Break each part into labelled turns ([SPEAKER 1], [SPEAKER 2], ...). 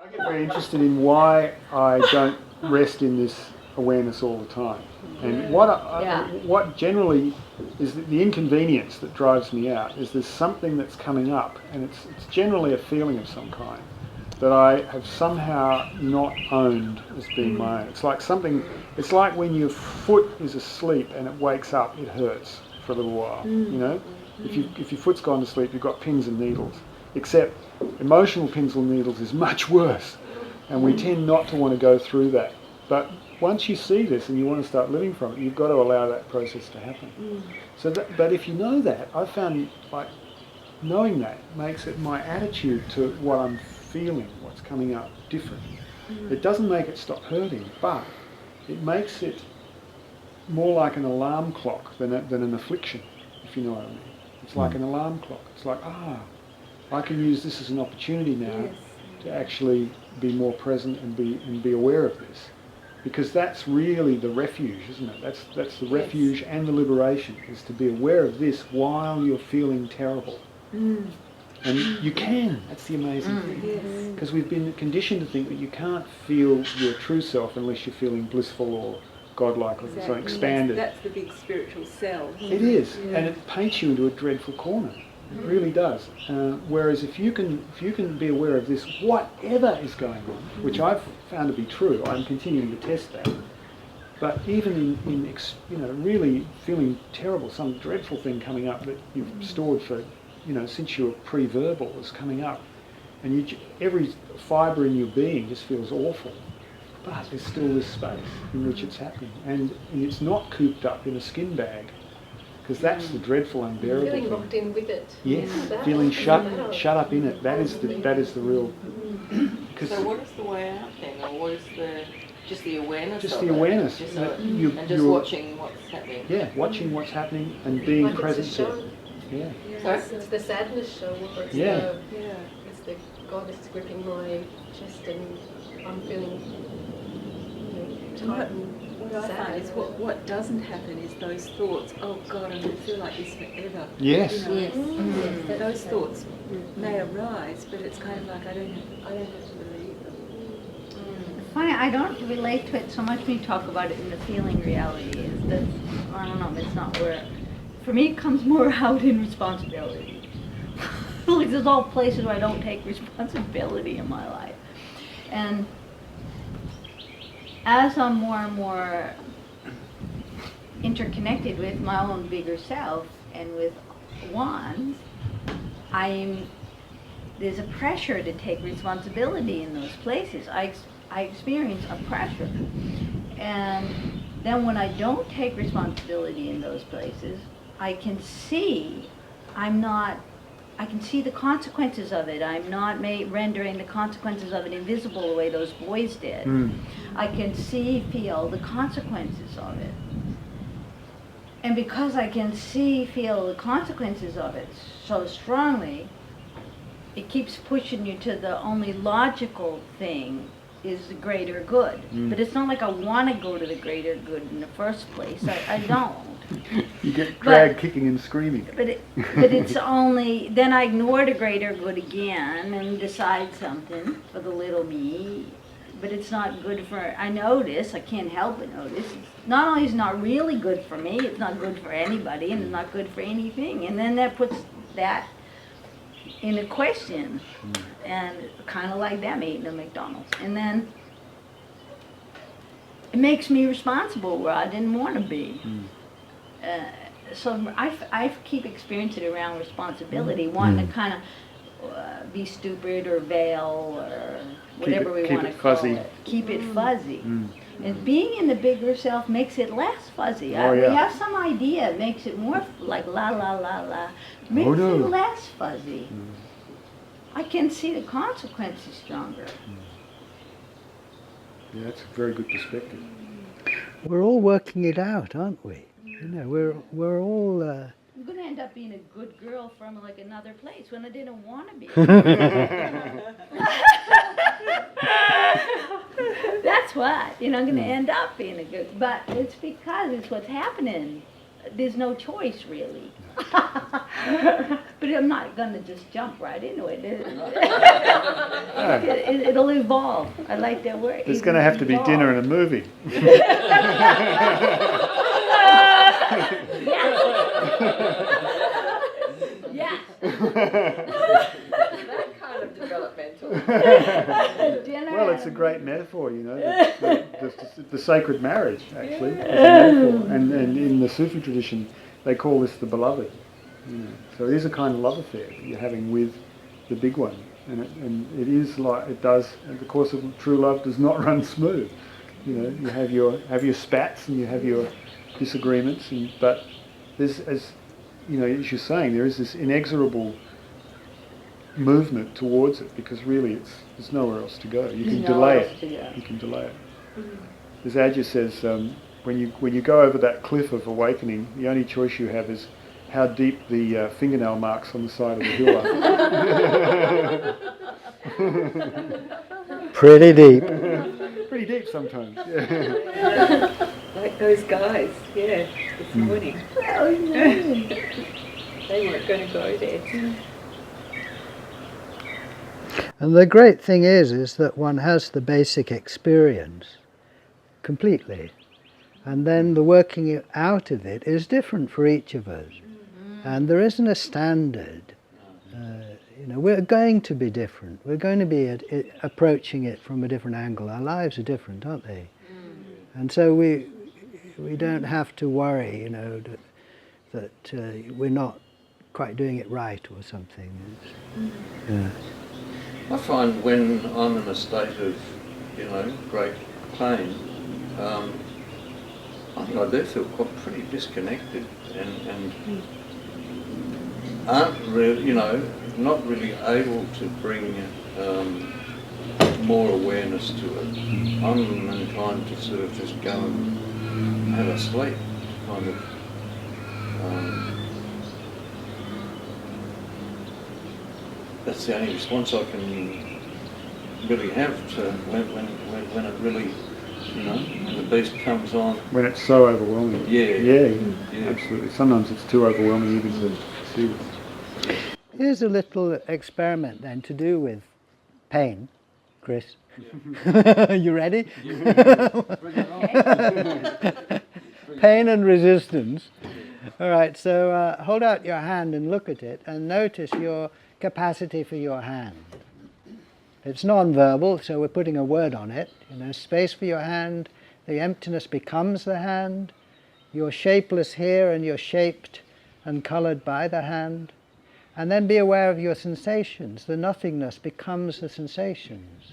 [SPEAKER 1] I get very interested in why I don't rest in this awareness all the time. And what generally is the inconvenience that drives me out is there's something that's coming up, and it's generally a feeling of some kind that I have somehow not owned as being my own. It's like when your foot is asleep and it wakes up, it hurts for a little while, you know? If your foot's gone to sleep, you've got pins and needles. Except emotional pins and needles is much worse, and we tend not to want to go through that. But once you see this and you want to start living from it, you've got to allow that process to happen. But if you know that, I've found like knowing that makes it my attitude to what I'm feeling, what's coming up, different. It doesn't make it stop hurting, but it makes it more like an alarm clock than an affliction, if you know what I mean. It's like an alarm clock. It's like, I can use this as an opportunity now to actually be more present and be aware of this. Because that's really the refuge, isn't it? That's the refuge and the liberation, is to be aware of this while you're feeling terrible. And you can, that's the amazing thing. Because we've been conditioned to think that you can't feel your true self unless you're feeling blissful or godlike or something expanded.
[SPEAKER 2] That's the big spiritual cell.
[SPEAKER 1] It is, and it paints you into a dreadful corner. It really does. Whereas if you can be aware of this, whatever is going on, which I've found to be true, I'm continuing to test that. But even in really feeling terrible, some dreadful thing coming up that you've stored for, since you were pre-verbal is coming up, and every fibre in your being just feels awful. But there's still this space in which it's happening, and it's not cooped up in a skin bag. Because that's the dreadful, unbearable
[SPEAKER 3] feeling
[SPEAKER 1] thing.
[SPEAKER 3] locked in with it.
[SPEAKER 1] Yes, feeling shut up in it. That is the real.
[SPEAKER 4] So what is the way out then, or what is just the awareness?
[SPEAKER 1] Just
[SPEAKER 4] of
[SPEAKER 1] the
[SPEAKER 4] it?
[SPEAKER 1] awareness.
[SPEAKER 4] Just
[SPEAKER 1] You're
[SPEAKER 4] watching what's happening.
[SPEAKER 1] Yeah, watching what's happening and being
[SPEAKER 3] Like
[SPEAKER 1] present
[SPEAKER 3] it's a
[SPEAKER 1] to
[SPEAKER 3] show.
[SPEAKER 1] it. Yeah.
[SPEAKER 3] It's the sadness show. It's the God is gripping my chest and I'm feeling tight and
[SPEAKER 2] What I find is what doesn't happen is those thoughts, oh God, I'm going to feel like this forever.
[SPEAKER 1] Yes.
[SPEAKER 2] Those thoughts may arise, but it's kind of like I don't have to believe them.
[SPEAKER 5] It's funny, I don't relate to it so much when you talk about it in the feeling reality. Is that, I don't know, it's not where, for me it comes more out in responsibility. Like there's all places where I don't take responsibility in my life. And as I'm more and more interconnected with my own bigger self and with Juan's, there's a pressure to take responsibility in those places. I experience a pressure. And then when I don't take responsibility in those places, I can see the consequences of it. I'm not rendering the consequences of it invisible the way those boys did. I can feel the consequences of it. And because I can feel the consequences of it so strongly, it keeps pushing you to the only logical thing is the greater good. But it's not like I want to go to the greater good in the first place. I don't.
[SPEAKER 1] You get dragged kicking and screaming.
[SPEAKER 5] But it's only, then I ignore the greater good again and decide something for the little me. But it's not good I can't help but notice. Not only is it not really good for me, it's not good for anybody and it's not good for anything. And then that puts that in a question. And kind of like them eating at McDonald's. And then it makes me responsible where I didn't want to be. So I keep experiencing around responsibility, wanting to kind of be stupid or veil or whatever we want to call it. Keep it fuzzy. And being in the bigger self makes it less fuzzy. We have some idea, it makes it more like la la la la. Makes it less fuzzy. I can see the consequences stronger.
[SPEAKER 1] Yeah, that's a very good perspective.
[SPEAKER 6] We're all working it out, aren't we? We're all.
[SPEAKER 5] I'm going to end up being a good girl from like another place when I didn't want to be. That's what, I'm going to end up being a good, but it's because it's what's happening. There's no choice really. But I'm not going to just jump right into it. It'll evolve. I like that word.
[SPEAKER 1] There's going to have to be dinner and a movie.
[SPEAKER 5] Yeah.
[SPEAKER 3] That kind of developmental.
[SPEAKER 5] Dinner.
[SPEAKER 1] Well, it's a great metaphor, you know, the sacred marriage, actually. Is a metaphor. And in the Sufi tradition, they call this the beloved. You know. So it is a kind of love affair that you're having with the big one. And it is like, it does, the course of true love does not run smooth. You know, you have your spats and you have your disagreements, but there's, as you know, as you're saying, there is this inexorable movement towards it, because really there's nowhere else to go. You can delay it. You can delay it. As Ajahn says, when you go over that cliff of awakening, the only choice you have is how deep the fingernail marks on the side of the hill are.
[SPEAKER 6] Pretty deep.
[SPEAKER 1] Pretty deep sometimes. Yeah.
[SPEAKER 2] Like those guys, this morning. They weren't going to go there.
[SPEAKER 6] And the great thing is that one has the basic experience completely. And then the working out of it is different for each of us. And there isn't a standard. You know, we're going to be different. We're going to be approaching it from a different angle. Our lives are different, aren't they? And so we don't have to worry, you know, that we're not quite doing it right or something. Yeah.
[SPEAKER 7] I find when I'm in a state of, you know, great pain, I think I do feel pretty disconnected and aren't really, you know, not really able to bring more awareness to it. I'm inclined to sort of just go and have a sleep, kind of. That's the only response I can really have to when it really, you know, when the beast comes on.
[SPEAKER 1] When it's so overwhelming.
[SPEAKER 7] Yeah,
[SPEAKER 1] Absolutely. Sometimes it's too overwhelming even to see this.
[SPEAKER 6] Here's a little experiment then to do with pain, Chris. You ready? Pain and resistance. All right, so hold out your hand and look at it and notice your capacity for your hand. It's non-verbal, so we're putting a word on it. You know, space for your hand, the emptiness becomes the hand. You're shapeless here and you're shaped and colored by the hand. And then be aware of your sensations. The nothingness becomes the sensations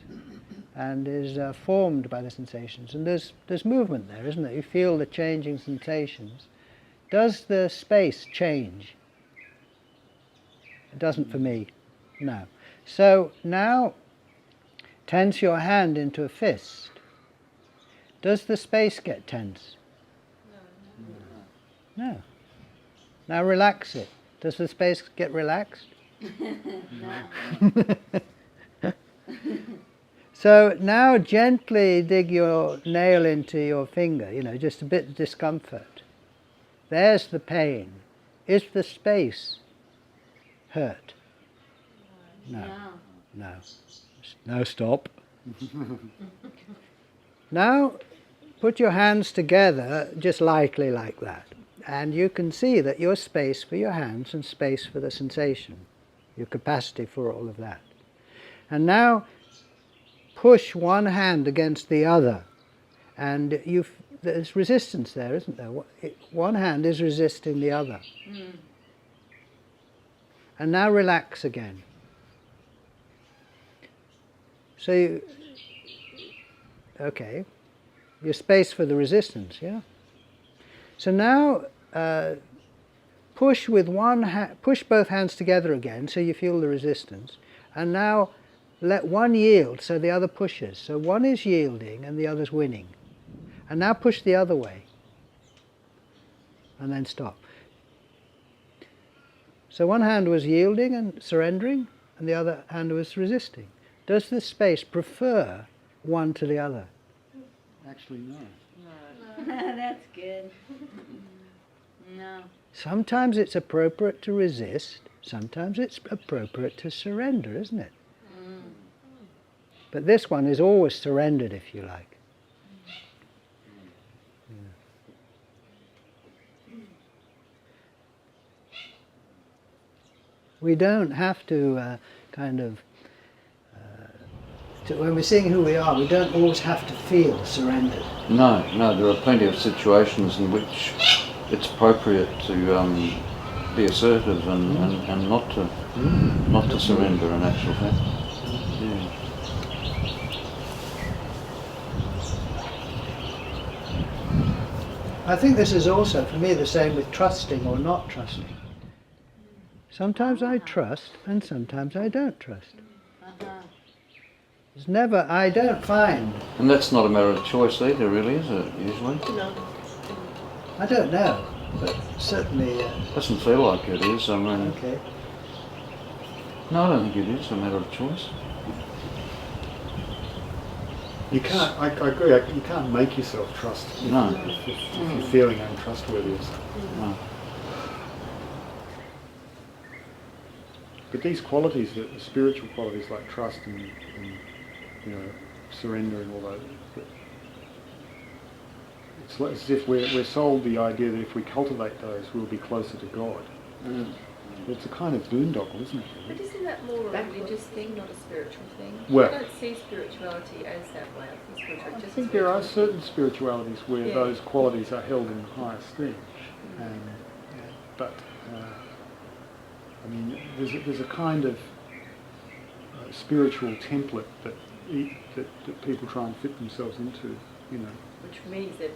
[SPEAKER 6] and is formed by the sensations. And there's movement there, isn't there? You feel the changing sensations. Does the space change? It doesn't for me, no. So now tense your hand into a fist. Does the space get tense? No. Now relax it. Does the space get relaxed? No. So now gently dig your nail into your finger, you know, just a bit of discomfort. There's the pain. Is the space hurt? No. No. Now stop. Now put your hands together just lightly like that. And you can see that your space for your hands and space for the sensation, your capacity for all of that. And now push one hand against the other. And there's resistance there, isn't there? One hand is resisting the other. And now relax again. So okay, your space for the resistance, yeah? So now push with push both hands together again so you feel the resistance. And now let one yield so the other pushes. So one is yielding and the other's winning. And now push the other way. And then stop. So one hand was yielding and surrendering, and the other hand was resisting. Does this space prefer one to the other?
[SPEAKER 1] Actually, no.
[SPEAKER 5] That's good. No.
[SPEAKER 6] Sometimes it's appropriate to resist, sometimes it's appropriate to surrender, isn't it? But this one is always surrendered, if you like. We don't have to when we're seeing who we are, we don't always have to feel surrendered.
[SPEAKER 7] No, there are plenty of situations in which it's appropriate to be assertive and not to surrender in actual fact. Yeah.
[SPEAKER 6] I think this is also, for me, the same with trusting or not trusting. Sometimes I trust and sometimes I don't trust. It's never, I don't find.
[SPEAKER 7] And that's not a matter of choice either, really, is it, usually?
[SPEAKER 3] No.
[SPEAKER 6] I don't know, but certainly.
[SPEAKER 7] Doesn't feel like it is, I mean.
[SPEAKER 6] Okay.
[SPEAKER 7] No, I don't think it is a matter of choice.
[SPEAKER 1] You can't, I agree, you can't make yourself trust if,
[SPEAKER 7] No.
[SPEAKER 1] if you're feeling untrustworthy or something.
[SPEAKER 7] No.
[SPEAKER 1] But these qualities, the spiritual qualities like trust and surrender and all that, it's as if we're sold the idea that if we cultivate those, we'll be closer to God. It's a kind of boondoggle, isn't it?
[SPEAKER 2] But isn't that more a religious thing, not a spiritual thing?
[SPEAKER 1] Well,
[SPEAKER 2] I don't see spirituality as that way.
[SPEAKER 1] I think there are certain spiritualities where those qualities are held in high esteem, but I mean, there's a kind of spiritual template that people try and fit themselves into,
[SPEAKER 2] Which means that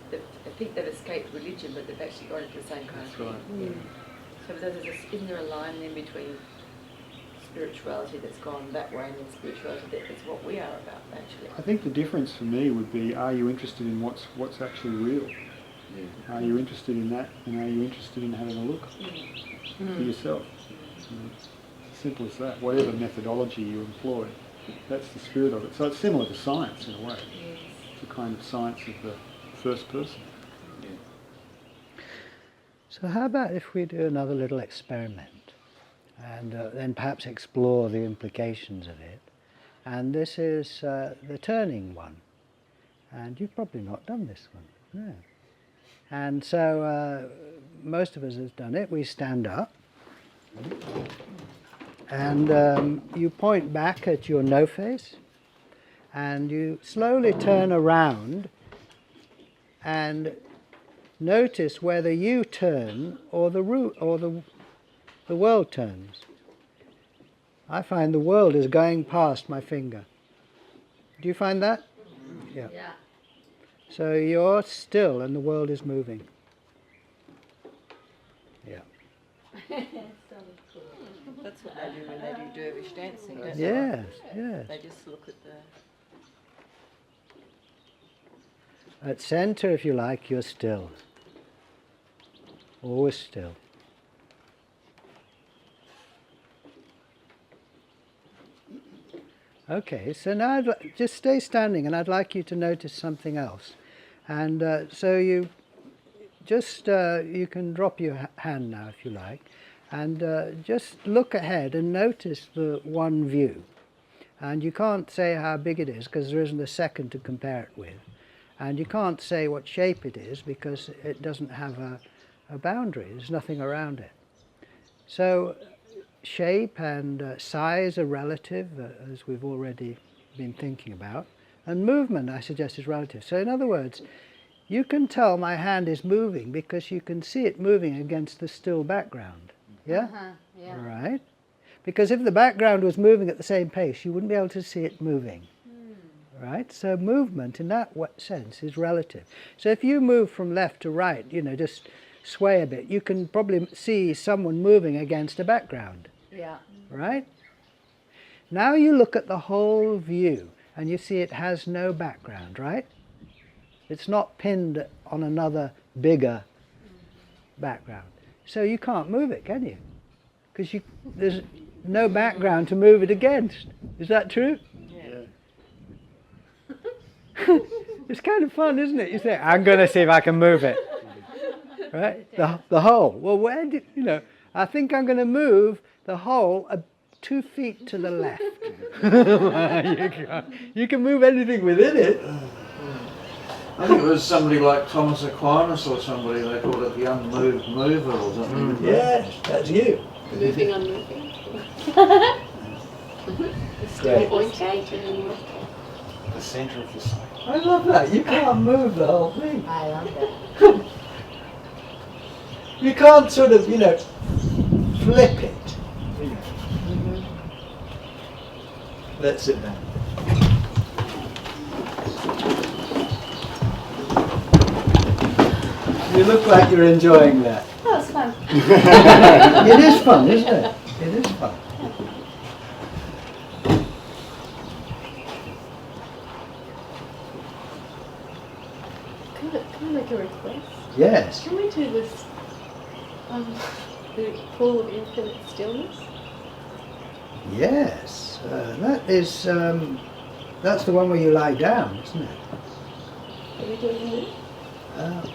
[SPEAKER 2] I think they've escaped religion, but they've actually gone into the same kind of thing.
[SPEAKER 1] Right.
[SPEAKER 2] So isn't there a line then between spirituality that's gone that way and then spirituality that's what we are about, actually?
[SPEAKER 1] I think the difference for me would be: are you interested in what's actually real?
[SPEAKER 7] Yeah.
[SPEAKER 1] Are you interested in that, and are you interested in having a look for yourself? Simple as that. Whatever methodology you employ, that's the spirit of it. So it's similar to science in a way.
[SPEAKER 2] Yes.
[SPEAKER 1] It's a kind of science of the first person.
[SPEAKER 6] So how about if we do another little experiment and then perhaps explore the implications of it. And this is the turning one. And you've probably not done this one. No. And so most of us have done it. We stand up and you point back at your no face and you slowly turn around and notice whether you turn or the world turns. I find the world is going past my finger. Do you find that? Yeah. So you're still and the world is moving. Yeah.
[SPEAKER 4] That's what they do when they do dervish dancing, don't
[SPEAKER 6] Yes, yes.
[SPEAKER 4] they? They just look at the...
[SPEAKER 6] At center, if you like, you're still. Always still. Okay, so now just stay standing and I'd like you to notice something else. And so you just, you can drop your hand now if you like, and just look ahead and notice the one view. And you can't say how big it is because there isn't a second to compare it with. And you can't say what shape it is because it doesn't have a boundary, there's nothing around it. So shape and size are relative, as we've already been thinking about. And movement, I suggest, is relative. So in other words, you can tell my hand is moving because you can see it moving against the still background. Yeah?
[SPEAKER 5] Yeah.
[SPEAKER 6] Right? Because if the background was moving at the same pace, you wouldn't be able to see it moving. Right? So movement in that sense is relative. So if you move from left to right, just sway a bit, you can probably see someone moving against a background.
[SPEAKER 5] Yeah.
[SPEAKER 6] Right? Now you look at the whole view and you see it has no background, right? It's not pinned on another bigger background. So you can't move it, can you? Because there's no background to move it against. Is that true? It's kind of fun, isn't it? You say, I'm going to see if I can move it. Right? The whole. Well, where did, I think I'm going to move the whole 2 feet to the left. You can move anything within it.
[SPEAKER 7] I think it was somebody like Thomas Aquinas or somebody, they called it the unmoved mover or something.
[SPEAKER 6] Yes, that's you.
[SPEAKER 3] Moving, unmoving.
[SPEAKER 6] Great.
[SPEAKER 3] Pointing.
[SPEAKER 1] The centre of the cycle.
[SPEAKER 6] I love that. You can't move the whole thing.
[SPEAKER 5] I love that.
[SPEAKER 6] You can't sort of, flip it. Let's sit down. You look like you're enjoying that.
[SPEAKER 5] Oh, it's fun.
[SPEAKER 6] It is fun, isn't it? It is fun.
[SPEAKER 3] Can I make a request?
[SPEAKER 6] Yes.
[SPEAKER 3] Can we do this, the pool of infinite stillness?
[SPEAKER 6] Yes. That is, that's the one where you lie down, isn't it?
[SPEAKER 3] Are we doing that?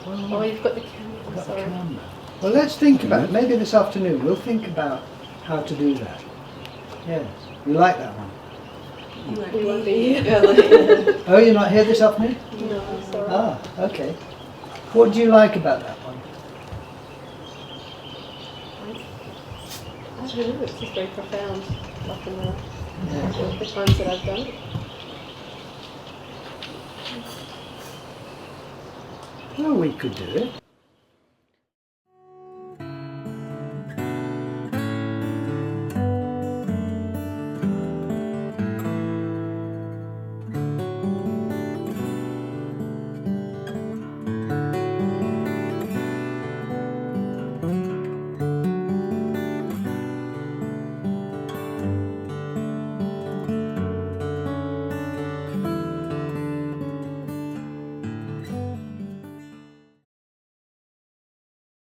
[SPEAKER 6] Well,
[SPEAKER 3] Oh, you've got the camera.
[SPEAKER 6] I've got the
[SPEAKER 3] Sorry.
[SPEAKER 6] camera. Well, let's think about it. Maybe this afternoon we'll think about how to do that. Yes. You like that one?
[SPEAKER 3] We won't be here.
[SPEAKER 6] Oh, you're not here this afternoon?
[SPEAKER 3] No, sorry.
[SPEAKER 6] Ah, okay. What do you like about that one?
[SPEAKER 3] I don't know, it's just very profound, like in the times that I've done it.
[SPEAKER 6] Well, we could do it.